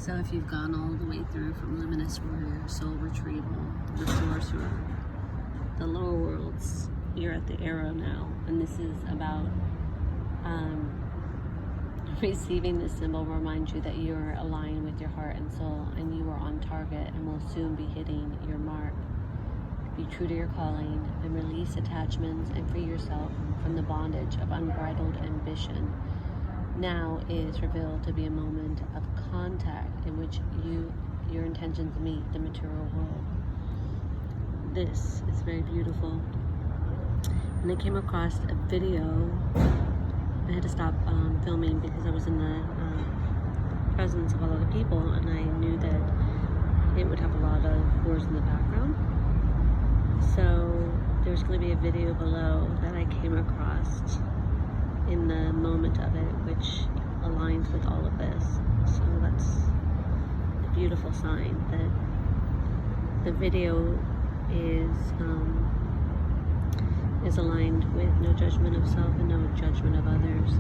So if you've gone all the way through from Luminous Warrior, Soul Retrieval, the Sorcerer, the lower worlds, you're at the Arrow now, and this is about receiving this symbol reminds you that you're aligned with your heart and soul, and you are on target and will soon be hitting your mark. Be true to your calling and release attachments and free yourself from the bondage of unbridled ambition. Now is revealed to be a moment of contact in which your intentions meet the material world. This is very beautiful. And I came across a video. I had to stop filming because I was in the presence of a lot of people, and I knew that it would have a lot of words in the background. So there's going to be a video below that I came across in the moment of it, which aligns with all of this. So that's a beautiful sign that the video is aligned with no judgment of self and no judgment of others.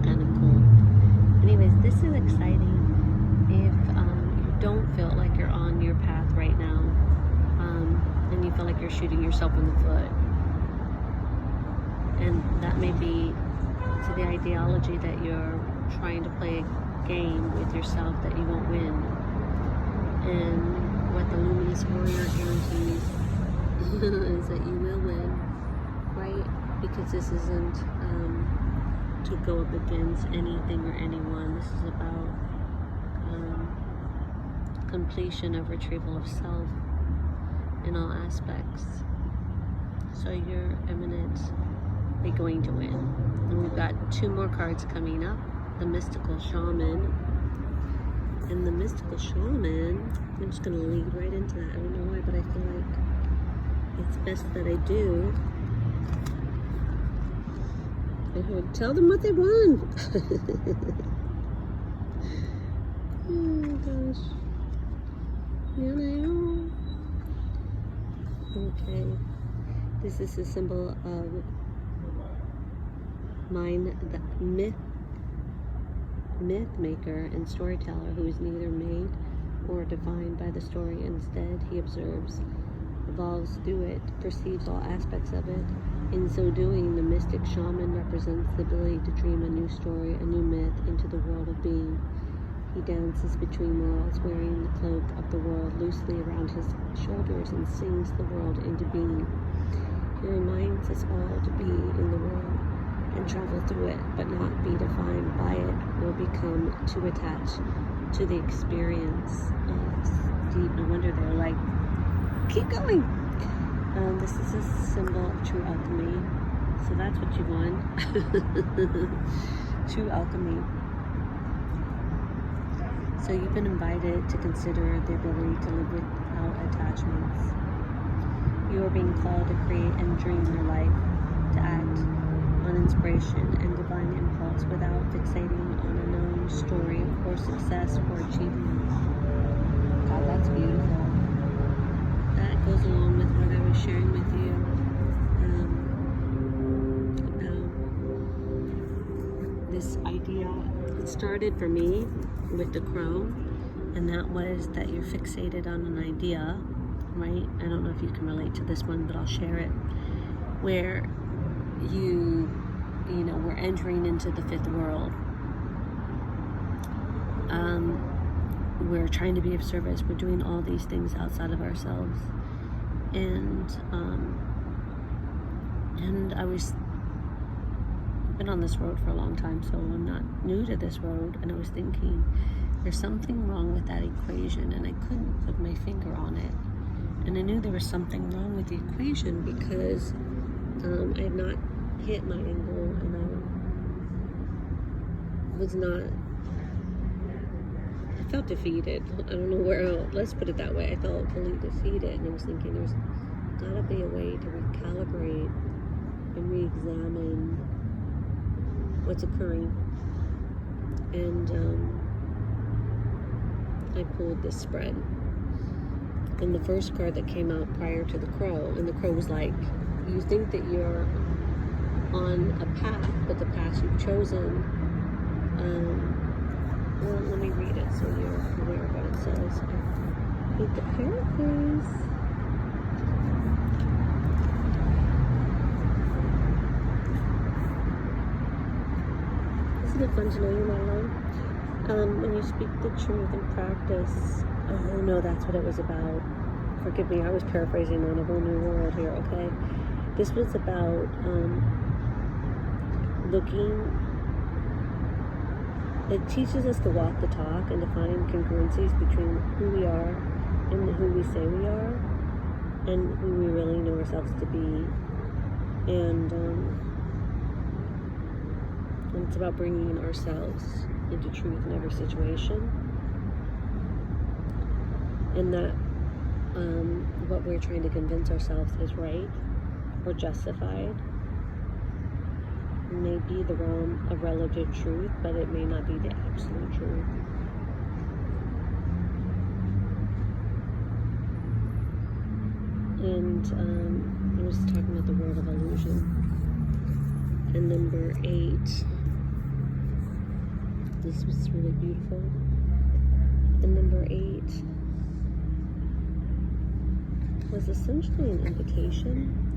Kind of cool. Anyways, this is exciting. If you don't feel like you're on your path right now, and you feel like you're shooting yourself in the foot, and that may be to the ideology that you're trying to play a game with yourself that you won't win. And what the Luminous Warrior guarantees is that you will win, right? Because this isn't to go up against anything or anyone. This is about completion of retrieval of self in all aspects. So you're eminently going to win. And we've got 2 more cards coming up. The Mystical Shaman. And the Mystical Shaman, I'm just going to lead right into that. I don't know why, but I feel like it's best that I do. I would tell them what they want. Oh gosh. Okay. This is a symbol of mine, the myth maker and storyteller, who is neither made or defined by the story. Instead, he observes, evolves through it, perceives all aspects of it. In so doing, the mystic shaman represents the ability to dream a new story, a new myth into the world of being. He dances between worlds, wearing the cloak of the world loosely around his shoulders, and sings the world into being. He reminds us all to be in the world and travel through it, but not be defined by it or become too attached to the experience. It's deep. No wonder they're like, keep going. This is a symbol of true alchemy. So that's what you want. True alchemy. So you've been invited to consider the ability to live without attachments. You are being called to create and dream your life, to act on inspiration and divine impulse without fixating on a known story or success or achievement. God, that's beautiful. That goes along with what I was sharing with you about this idea. It started for me with the crow, and that was that you're fixated on an idea, right? I don't know if you can relate to this one, but I'll share it. Where we're entering into the 5th world. We're trying to be of service. We're doing all these things outside of ourselves. And I've been on this road for a long time, so I'm not new to this road. And I was thinking, there's something wrong with that equation, and I couldn't put my finger on it. And I knew there was something wrong with the equation because I had not hit my end goal, and I felt defeated. I don't know where else, let's put it that way. I felt fully defeated, and I was thinking there's gotta be a way to recalibrate and re-examine what's occurring. And I pulled this spread. And the first card that came out prior to the crow, and the crow was like, you think that you're on a path, but the path you've chosen, well, let me read says. Read the paraphrase. Isn't it fun to know you're not alone? When you speak the truth in practice, oh no, that's what it was about. Forgive me, I was paraphrasing on A Whole New World here, okay? This was about it teaches us to walk the talk and to find congruencies between who we are and who we say we are and who we really know ourselves to be. And it's about bringing ourselves into truth in every situation. And that what we're trying to convince ourselves is right or justified may be the realm of relative truth, but it may not be the absolute truth. And I was talking about the world of illusion. And number 8, this was really beautiful. And number 8 was essentially an invitation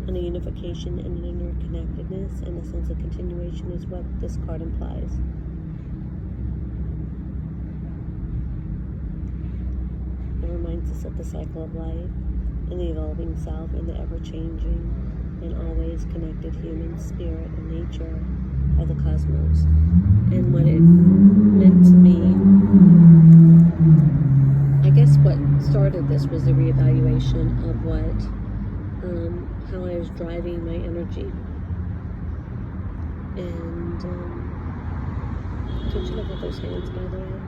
and a unification and an interconnectedness and a sense of continuation is what this card implies. It reminds us of the cycle of life and the evolving self and the ever-changing and always connected human spirit and nature of the cosmos. And what it meant to me, I guess what started this was the reevaluation of how I was driving my energy. And don't you look at those hands, by the way?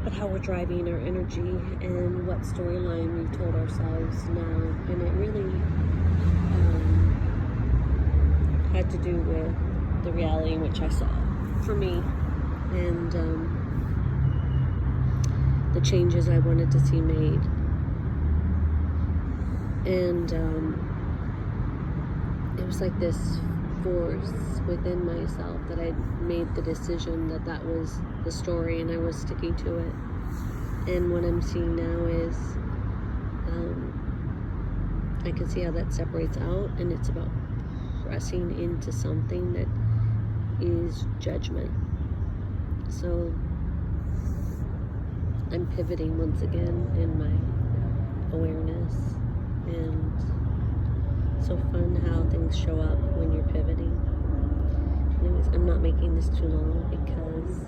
But how we're driving our energy and what storyline we've told ourselves now. And it really had to do with the reality in which I saw for me and the changes I wanted to see made. And it was like this force within myself that I made the decision that was the story and I was sticking to it. And what I'm seeing now is I can see how that separates out, and it's about pressing into something that is judgment. So I'm pivoting once again in my awareness. And so fun how things show up when you're pivoting. Anyways, I'm not making this too long because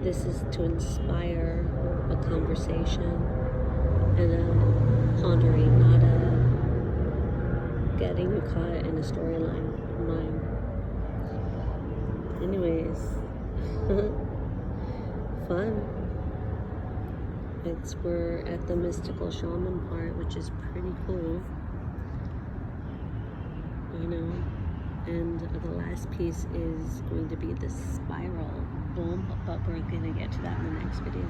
this is to inspire a conversation and a pondering, not a getting you caught in a storyline of mine. Anyways, fun. We're at the mystical shaman part, which is pretty cool, you know. And the last piece is going to be the spiral boom, but we're going to get to that in the next video.